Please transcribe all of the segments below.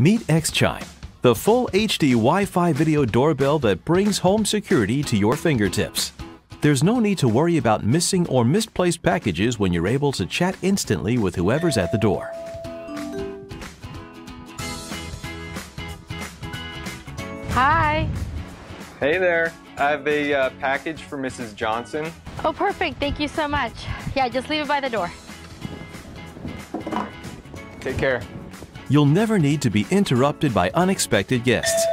Meet Xchime, the full HD Wi-Fi video doorbell that brings home security to your fingertips. There's no need to worry about missing or misplaced packages when you're able to chat instantly with whoever's at the door. Hi. Hey there. I have a package for Mrs. Johnson. Oh, perfect. Thank you so much. Yeah, just leave it by the door. Take care. You'll never need to be interrupted by unexpected guests.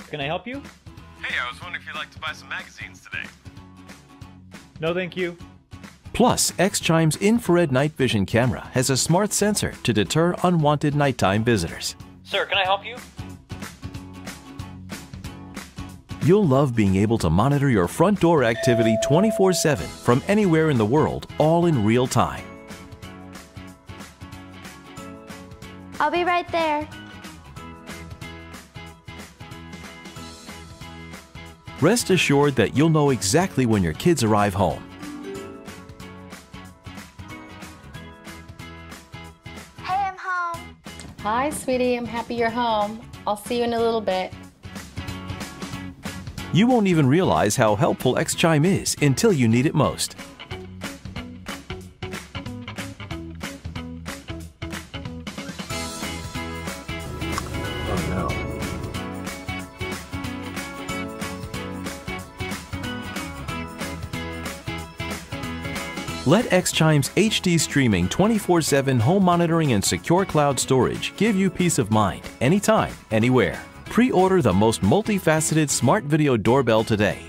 Can I help you? Hey, I was wondering if you'd like to buy some magazines today. No, thank you. Plus, Xchime's infrared night vision camera has a smart sensor to deter unwanted nighttime visitors. Sir, can I help you? You'll love being able to monitor your front door activity 24/7 from anywhere in the world, all in real time. I'll be right there. Rest assured that you'll know exactly when your kids arrive home. Hey, I'm home. Hi, sweetie. I'm happy you're home. I'll see you in a little bit. You won't even realize how helpful Xchime is until you need it most. Oh no. Let Xchime's HD streaming 24/7 home monitoring and secure cloud storage give you peace of mind anytime, anywhere. Pre-order the most multifaceted smart video doorbell today.